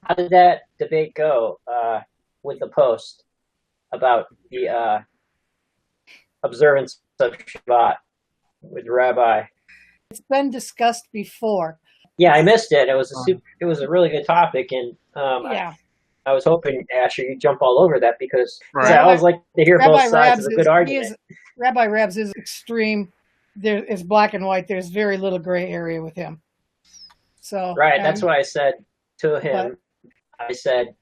How did that debate go with the post about the observance of Shabbat with Rabbi? It's been discussed before. Yeah, I missed it. It was a really good topic, and Yeah, I was hoping Asher you'd jump all over that because I Right. Rabbi always like to hear both Rabbi sides of Rabs a good is he argument. is Rabbi Rabs is extreme. There is black and white. There's very little gray area with him. So, Right, that's what I said to but him. I said,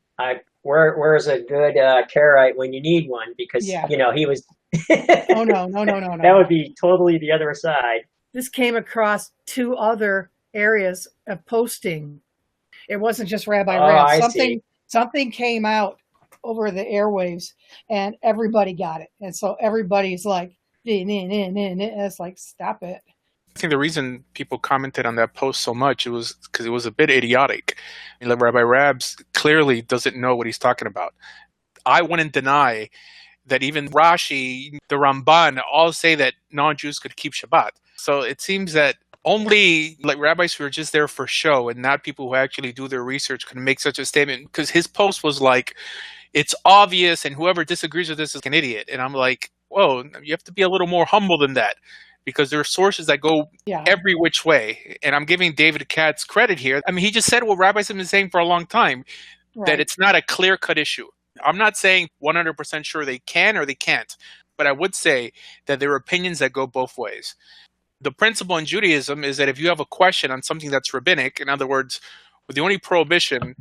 where's a good Karaite when you need one? Because yeah. he was. Oh no, no, no, no, That no. would be totally the other side. This came across two other areas of posting. It wasn't just Rabbi Oh, Rabs. I see. Something came out over the airwaves, and everybody got it. And so everybody's like, it's like, stop it. I think the reason people commented on that post so much it was because it was a bit idiotic. Rabbi Rabs clearly doesn't know what he's talking about. I wouldn't deny that even Rashi, the Ramban, all say that non-Jews could keep Shabbat. So it seems that only rabbis who are just there for show and not people who actually do their research can make such a statement. Because his post was like, it's obvious, and whoever disagrees with this is an idiot. And I'm like, whoa, you have to be a little more humble than that. Because there are sources that go every which way. And I'm giving David Katz credit here. I mean, he just said what rabbis have been saying for a long time, that it's not a clear-cut issue. I'm not saying 100% sure they can or they can't, but I would say that there are opinions that go both ways. The principle in Judaism is that if you have a question on something that's rabbinic, in other words, the only prohibition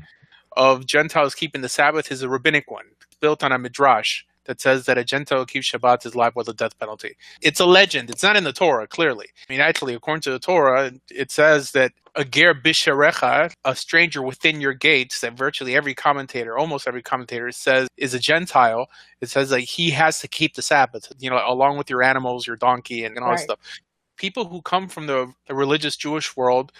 of Gentiles keeping the Sabbath is a rabbinic one, built on a midrash that says that a Gentile who keeps Shabbat is liable to the death penalty. It's a legend. It's not in the Torah, clearly. I mean, actually, according to the Torah, it says that a ger bisharecha, a stranger within your gates, that virtually every commentator, almost every commentator says is a Gentile. It says that he has to keep the Sabbath, along with your animals, your donkey, and all that stuff. People who come from the religious Jewish world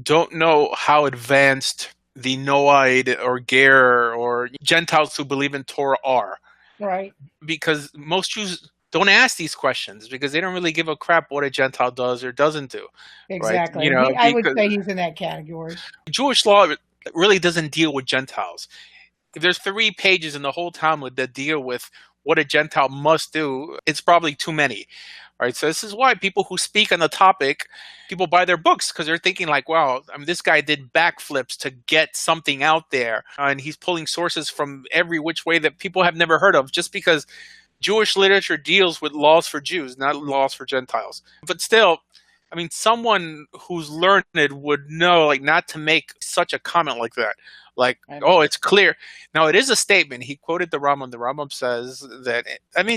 don't know how advanced the Noahide or ger or Gentiles who believe in Torah are. Right. Because most Jews don't ask these questions because they don't really give a crap what a Gentile does or doesn't do. Exactly. Right? I would say he's in that category. Jewish law really doesn't deal with Gentiles. There's 3 pages in the whole Talmud that deal with what a Gentile must do. It's probably too many. Right? So this is why people who speak on the topic, people buy their books because they're thinking like, wow, I mean, this guy did backflips to get something out there. And he's pulling sources from every which way that people have never heard of just because Jewish literature deals with laws for Jews, not laws for Gentiles. But still, I mean, someone who's learned would know not to make such a comment like that. Like, oh, it's clear. Now, it is a statement. He quoted the Rambam. The Rambam says that,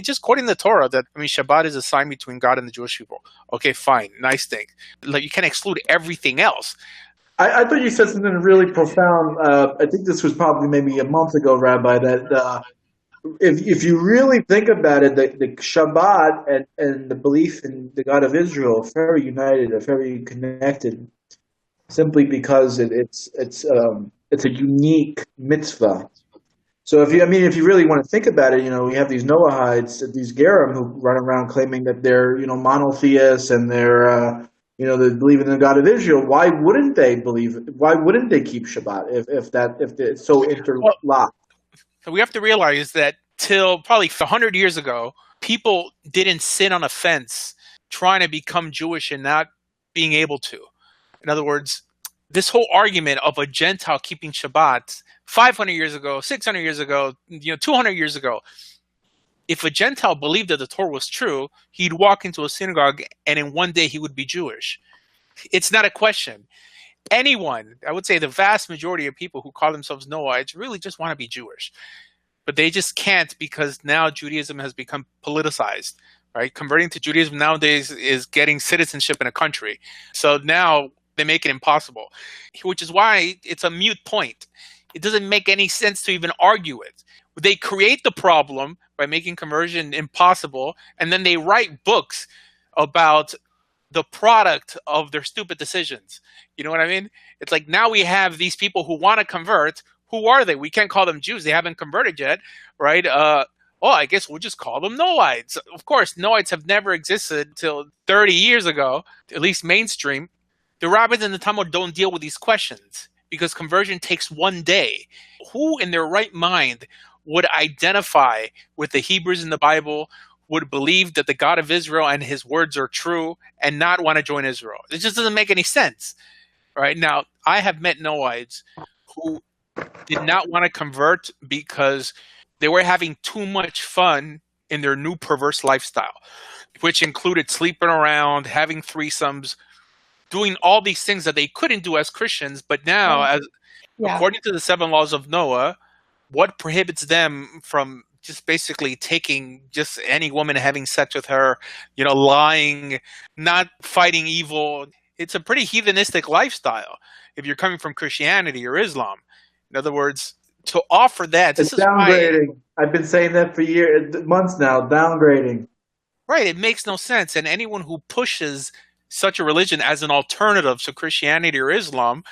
just quoting the Torah, that, Shabbat is a sign between God and the Jewish people. Okay, fine. Nice thing. You can't exclude everything else. I thought you said something really profound. I think this was probably maybe a month ago, Rabbi, that if you really think about it, the Shabbat and the belief in the God of Israel are very united, are very connected, simply because it's a unique mitzvah. So if you really want to think about it, we have these Noahides, these Gerim who run around claiming that they're monotheists and they're they believe in the God of Israel. Why wouldn't they believe? Why wouldn't they keep Shabbat if it's so interlocked? So we have to realize that till probably 100 years ago, people didn't sit on a fence trying to become Jewish and not being able to. In other words, this whole argument of a Gentile keeping Shabbat 500 years ago, 600 years ago, 200 years ago, if a Gentile believed that the Torah was true, he'd walk into a synagogue and in one day he would be Jewish. It's not a question. Anyone, I would say the vast majority of people who call themselves Noahides really just want to be Jewish. But they just can't because now Judaism has become politicized. Right? Converting to Judaism nowadays is getting citizenship in a country. So now they make it impossible, which is why it's a moot point. It doesn't make any sense to even argue it. They create the problem by making conversion impossible, and then they write books about the product of their stupid decisions. You know what I mean? It's like now we have these people who want to convert. Who are they? We can't call them Jews. They haven't converted yet, right? I guess we'll just call them Noahides. Of course, Noahides have never existed until 30 years ago, at least mainstream. The rabbis in the Talmud don't deal with these questions because conversion takes one day. Who in their right mind would identify with the Hebrews in the Bible, would believe that the God of Israel and his words are true, and not want to join Israel? It just doesn't make any sense. Right now, I have met Noahides who did not want to convert because they were having too much fun in their new perverse lifestyle, which included sleeping around, having threesomes, doing all these things that they couldn't do as Christians. But now, Yeah. according to the 7 laws of Noah, what prohibits them from just basically taking just any woman, having sex with her, lying, not fighting evil? It's a pretty heathenistic lifestyle if you're coming from Christianity or Islam. In other words, to offer that, It's downgrading. I've been saying that for months now. Downgrading. Right, it makes no sense. And anyone who pushes such a religion as an alternative to Christianity or Islam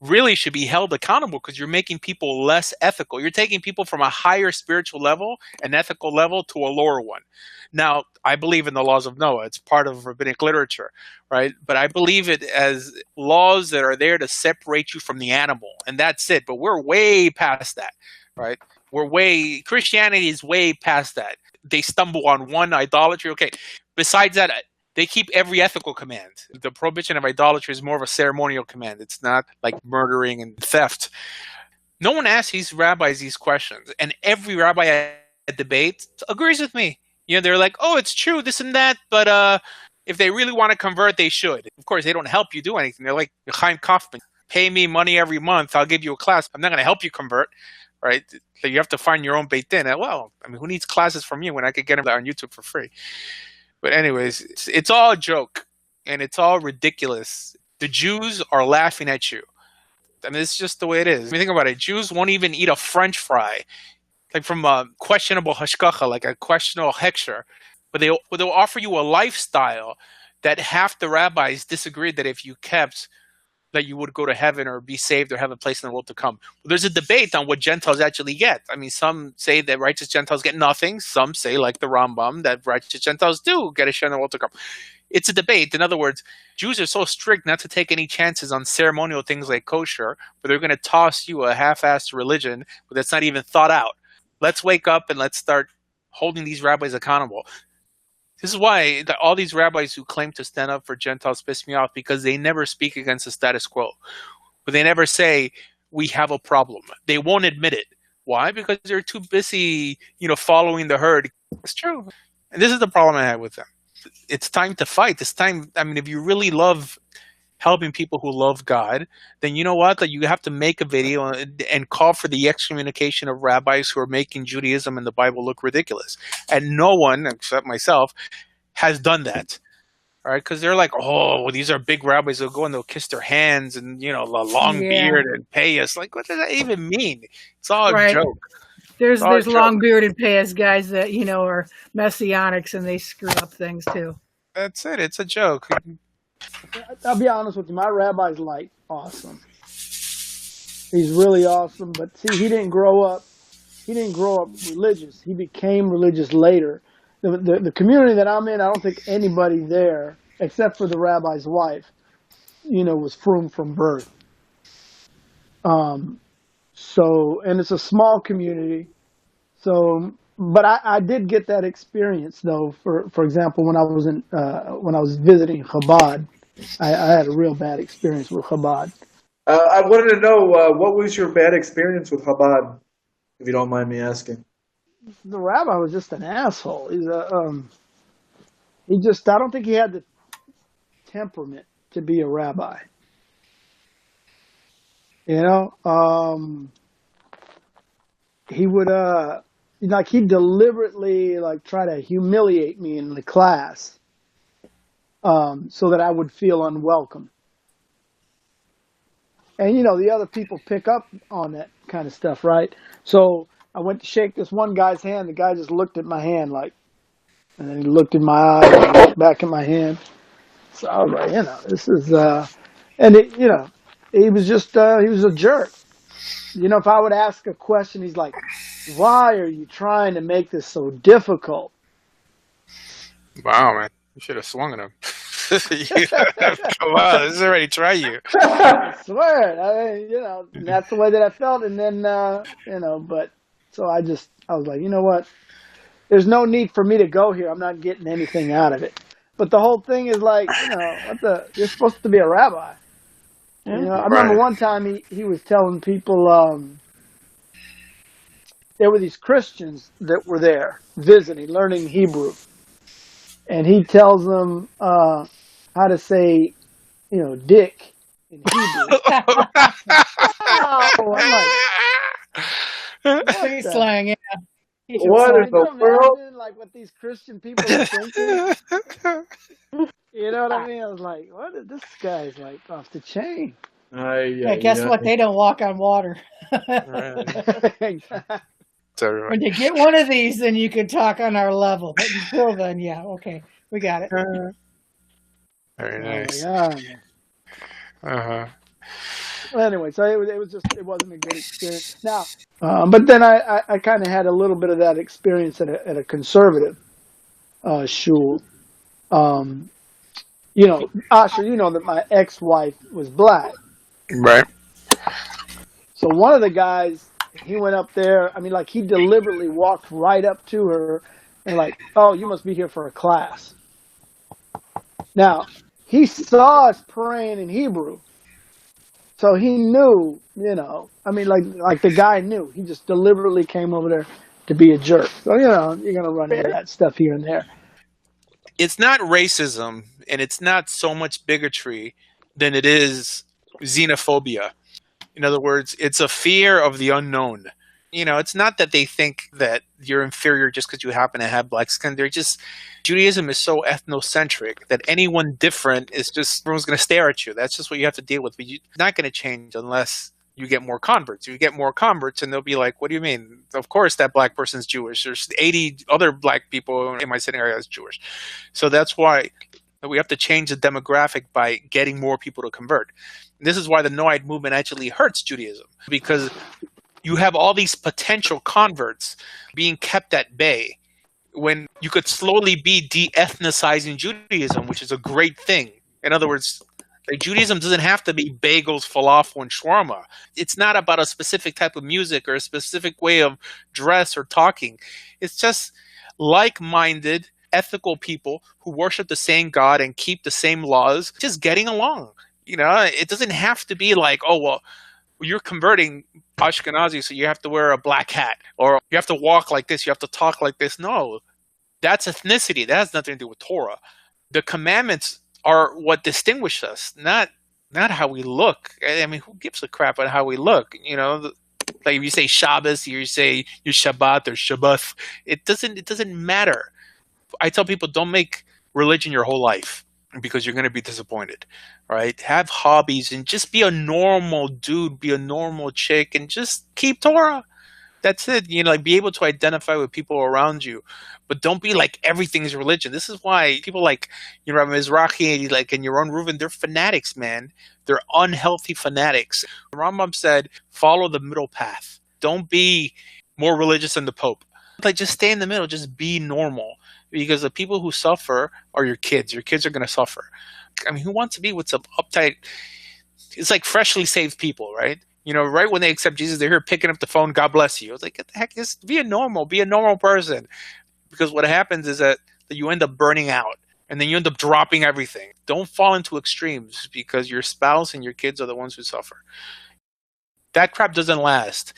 really should be held accountable, because you're making people less ethical. You're taking people from a higher spiritual level, an ethical level, to a lower one. Now, I believe in the laws of Noah. It's part of rabbinic literature, right? But I believe it as laws that are there to separate you from the animal, and that's it. But we're way past that, right? Christianity is way past that. They stumble on one, idolatry. Okay. Besides that, they keep every ethical command. The prohibition of idolatry is more of a ceremonial command. It's not like murdering and theft. No one asks these rabbis these questions, and every rabbi at debate agrees with me. They're like, oh, it's true, this and that, but if they really want to convert, they should. Of course, they don't help you do anything. They're like Chaim Kaufman. Pay me money every month, I'll give you a class. I'm not going to help you convert, right? So you have to find your own Beit Din. Well, I mean, who needs classes from you when I could get them on YouTube for free? But anyways, it's all a joke, and it's all ridiculous. The Jews are laughing at you. I mean, it's just the way it is. I mean, think about it. Jews won't even eat a French fry, like from a questionable hashkacha, like a questionable hechsher. But they'll offer you a lifestyle that half the rabbis disagreed that if you kept, that you would go to heaven or be saved or have a place in the world to come. Well, there's a debate on what Gentiles actually get. I mean, some say that righteous Gentiles get nothing. Some say, like the Rambam, that righteous Gentiles do get a share in the world to come. It's a debate. In other words, Jews are so strict not to take any chances on ceremonial things like kosher, but they're going to toss you a half-assed religion that's not even thought out. Let's wake up and let's start holding these rabbis accountable. This is why all these rabbis who claim to stand up for Gentiles piss me off, because they never speak against the status quo. But they never say, we have a problem. They won't admit it. Why? Because they're too busy, following the herd. It's true. And this is the problem I have with them. It's time to fight. It's time. I mean, if you really love helping people who love God, then you know what? That you have to make a video and call for the excommunication of rabbis who are making Judaism and the Bible look ridiculous. And no one, except myself, has done that. All right? Because they're like, oh, well, these are big rabbis. They'll go and they'll kiss their hands and, a long beard and pay us. Like, what does that even mean? It's all a joke. There's long bearded payas guys that, are messianics, and they screw up things too. That's it. It's a joke. I'll be honest with you. My rabbi's awesome. He's really awesome. But see, he didn't grow up religious. He became religious later. The community that I'm in, I don't think anybody there, except for the rabbi's wife, was frum from birth. So, and it's a small community. So, but I did get that experience though. For example, when I was visiting Chabad, I had a real bad experience with Chabad. I wanted to know what was your bad experience with Chabad, if you don't mind me asking. The rabbi was just an asshole. I don't think he had the temperament to be a rabbi. He would he'd deliberately try to humiliate me in the class, so that I would feel unwelcome. And the other people pick up on that kind of stuff, right? So I went to shake this one guy's hand. The guy just looked at my hand and then he looked in my eye and looked back at my hand. So I was like, this is, and he was just, he was a jerk. If I would ask a question, he's like, why are you trying to make this so difficult? Wow, man. You should have swung at him. Come on, this is already try you. I swear. I mean, and that's the way that I felt. And then, but so I was like, you know what? There's no need for me to go here. I'm not getting anything out of it. But the whole thing is like, you're supposed to be a rabbi. I remember one time he was telling people, there were these Christians that were there visiting, learning Hebrew. And he tells them how to say, dick in Hebrew. Oh, I'm like, Street slang, yeah. What in the world? Like what these Christian people are thinking. You know what I mean? I was like, what is this guy's like off the chain? Yeah, guess what? They don't walk on water. When they get one of these, then you can talk on our level. But until then, yeah, okay, we got it. Very nice. Well, anyway, so it wasn't a good experience. Now, but then I kind of had a little bit of that experience at a conservative shul. Asher, that my ex-wife was black. Right. So one of the guys, he went up there. I mean, like, he deliberately walked right up to her and like, oh, you must be here for a class. Now, he saw us praying in Hebrew. So he knew, I mean, like the guy knew. He just deliberately came over there to be a jerk. So, you're going to run into that stuff here and there. It's not racism, and it's not so much bigotry than it is xenophobia. In other words, it's a fear of the unknown. It's not that they think that you're inferior just because you happen to have black skin. Judaism is so ethnocentric that anyone different everyone's going to stare at you. That's just what you have to deal with. But you're not going to change unless you get more converts. You get more converts, and they'll be like, what do you mean? Of course that black person's Jewish. There's 80 other black people in my sitting area that's Jewish. So that's why we have to change the demographic by getting more people to convert. And this is why the Noahide movement actually hurts Judaism, because you have all these potential converts being kept at bay when you could slowly be de-ethnicizing Judaism, which is a great thing. In other words, Judaism doesn't have to be bagels, falafel, and shawarma. It's not about a specific type of music or a specific way of dress or talking. It's just like-minded, ethical people who worship the same God and keep the same laws, just getting along. It doesn't have to be like, oh, well, you're converting Ashkenazi, so you have to wear a black hat, or you have to walk like this, you have to talk like this. No, that's ethnicity. That has nothing to do with Torah. The commandments are what distinguish us, not how we look. I mean, who gives a crap on how we look? Like if you say Shabbos, you say your Shabbat or Shabbat. It doesn't matter. I tell people, don't make religion your whole life, because you're going to be disappointed, right? Have hobbies and just be a normal dude, be a normal chick, and just keep Torah. That's it. Be able to identify with people around you, but don't be like everything's religion. This is why people like, Mizrahi, like in Yaron Reuven, they're fanatics, man. They're unhealthy fanatics. Rambam said, follow the middle path. Don't be more religious than the Pope. Just stay in the middle. Just be normal. Because the people who suffer are your kids. Your kids are going to suffer. I mean, who wants to be with some uptight? It's like freshly saved people, right? Right when they accept Jesus, they're here picking up the phone. God bless you. It's like, what the heck? Just be a normal person. Because what happens is that you end up burning out, and then you end up dropping everything. Don't fall into extremes, because your spouse and your kids are the ones who suffer. That crap doesn't last.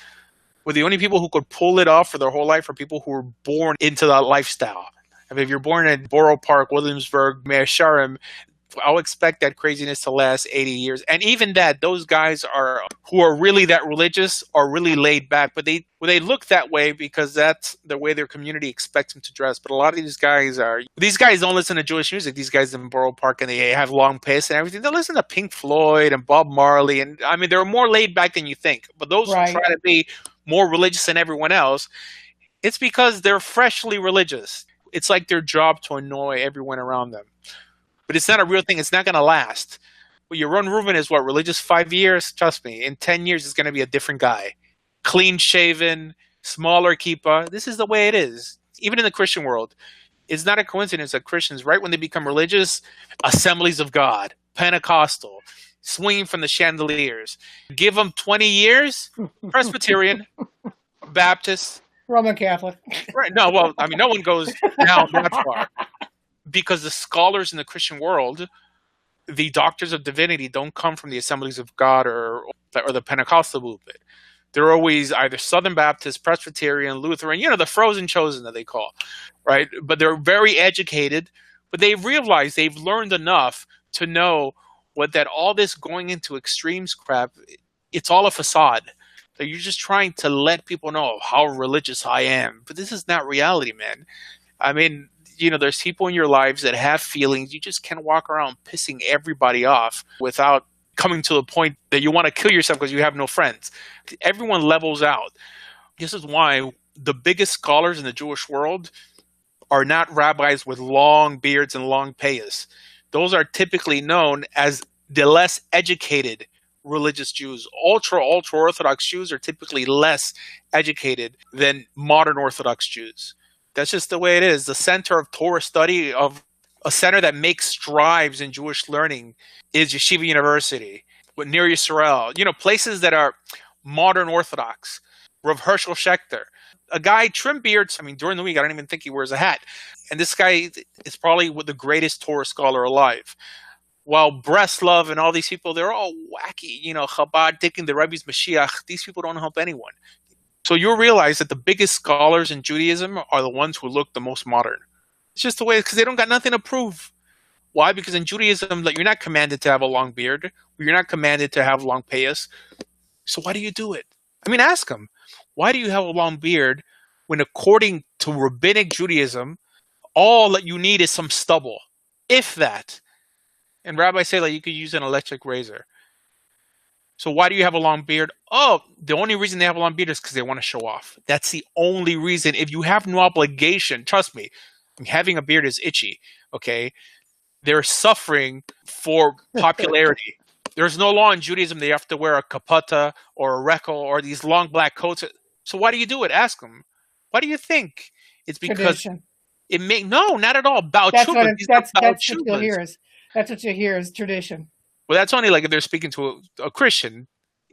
Well, the only people who could pull it off for their whole life are people who were born into that lifestyle. I mean, if you're born in Borough Park, Williamsburg, Mea Shearim, I'll expect that craziness to last 80 years. And even that, those guys who are really that religious are really laid back. But they look that way because that's the way their community expects them to dress. But a lot of these guys don't listen to Jewish music. These guys in Borough Park, and they have long pants and everything. They listen to Pink Floyd and Bob Marley. And I mean, they're more laid back than you think. But those who try to be more religious than everyone else, it's because they're freshly religious. It's like their job to annoy everyone around them. But it's not a real thing. It's not going to last. But Yaron Reuven is what? Religious 5 years? Trust me. In 10 years, it's going to be a different guy. Clean shaven, smaller kippah. This is the way it is. Even in the Christian world, It's not a coincidence that Christians, right when they become religious, Assemblies of God, Pentecostal, swinging from the chandeliers. Give them 20 years, Presbyterian, Baptist. Roman Catholic. Right. No, well, I mean, no one goes down that far because the scholars in the Christian world, the doctors of divinity, don't come from the Assemblies of God or the Pentecostal movement. They're always either Southern Baptist, Presbyterian, Lutheran, the frozen chosen that they call, right? But they're very educated, but they've realized they've learned enough to know that all this going into extremes crap, it's all a facade. That you're just trying to let people know how religious I am. But this is not reality, man. I mean, there's people in your lives that have feelings. You just can't walk around pissing everybody off without coming to the point that you want to kill yourself because you have no friends. Everyone levels out. This is why the biggest scholars in the Jewish world are not rabbis with long beards and long payas. Those are typically known as the less educated religious Jews. Ultra Orthodox Jews are typically less educated than modern Orthodox Jews. That's just the way it is. The center of Torah study, of a center that makes strides in Jewish learning, is Yeshiva University, with Ner Yisrael, places that are modern Orthodox. Rav Herschel Schechter, a guy, trim beards. I mean, during the week, I don't even think he wears a hat. And this guy is probably the greatest Torah scholar alive. While Breslov and all these people, they're all wacky. Chabad taking the Rebbe's Mashiach. These people don't help anyone. So you'll realize that the biggest scholars in Judaism are the ones who look the most modern. It's just the way, because they don't got nothing to prove. Why? Because in Judaism, you're not commanded to have a long beard. You're not commanded to have long payas. So why do you do it? I mean, ask them. Why do you have a long beard when, according to rabbinic Judaism, all that you need is some stubble, if that? And rabbis say you could use an electric razor. So why do you have a long beard? Oh, the only reason they have a long beard is because they want to show off. That's the only reason. If you have no obligation, trust me, having a beard is itchy, okay? They're suffering for popularity. There's no law in Judaism that you have to wear a kapata or a rekel or these long black coats. So why do you do it? Ask them. Why do you think? It's because Tradition. no, not at all. That's what you'll hear is. That's what you hear is tradition. Well, that's only if they're speaking to a Christian.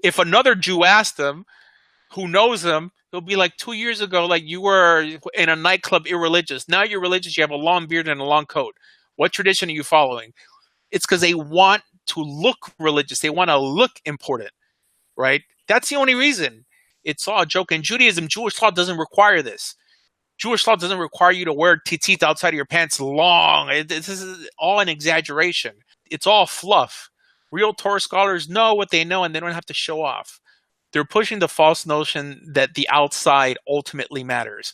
If another Jew asked them, who knows them, he'll be 2 years ago, you were in a nightclub irreligious. Now you're religious. You have a long beard and a long coat. What tradition are you following? It's because they want to look religious. They want to look important, right? That's the only reason. It's all a joke. In Judaism, Jewish law doesn't require this. Jewish law doesn't require you to wear tzitzit outside of your pants long. This is all an exaggeration. It's all fluff. Real Torah scholars know what they know, and they don't have to show off. They're pushing the false notion that the outside ultimately matters.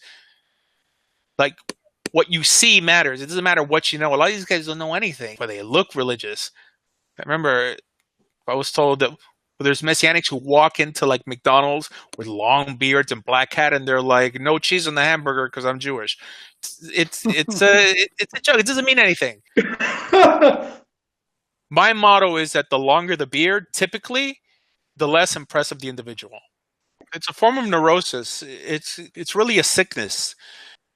What you see matters. It doesn't matter what you know. A lot of these guys don't know anything, but they look religious. I remember I was told that there's Messianics who walk into McDonald's with long beards and black hat, and they're like, "No cheese on the hamburger because I'm Jewish." It's a joke. It doesn't mean anything. My motto is that the longer the beard, typically, the less impressive the individual. It's a form of neurosis. It's really a sickness.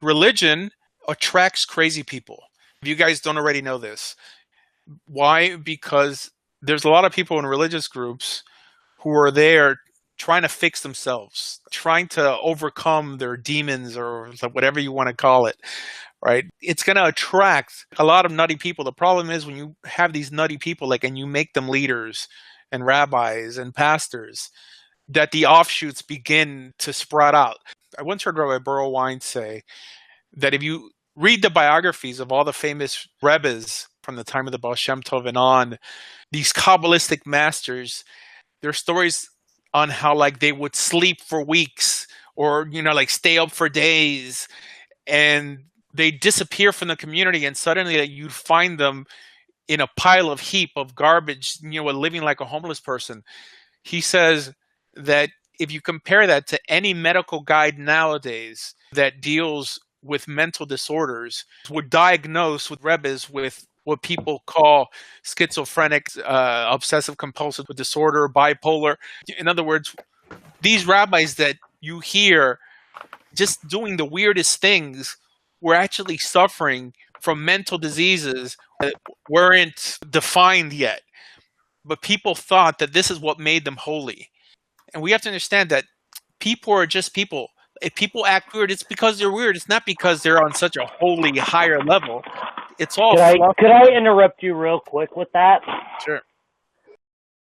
Religion attracts crazy people. If you guys don't already know this. Why? Because there's a lot of people in religious groups who are there trying to fix themselves, trying to overcome their demons or whatever you want to call it, right? It's going to attract a lot of nutty people. The problem is when you have these nutty people, and you make them leaders and rabbis and pastors, that the offshoots begin to sprout out. I once heard Rabbi Burrow Wine say that if you read the biographies of all the famous Rabbis from the time of the Baal Shem Tov and on, these Kabbalistic masters, their stories on how they would sleep for weeks or stay up for days, and they disappear from the community, and suddenly you'd find them in a pile of heap of garbage, living like a homeless person. He says that if you compare that to any medical guide nowadays that deals with mental disorders, would diagnose with Rabbis with what people call schizophrenic, obsessive compulsive disorder, bipolar. In other words, these rabbis that you hear just doing the weirdest things were actually suffering from mental diseases that weren't defined yet. But people thought that this is what made them holy. And we have to understand that people are just people. If people act weird, it's because they're weird. It's not because they're on such a holy higher level. It's all Could I interrupt you real quick with that? Sure.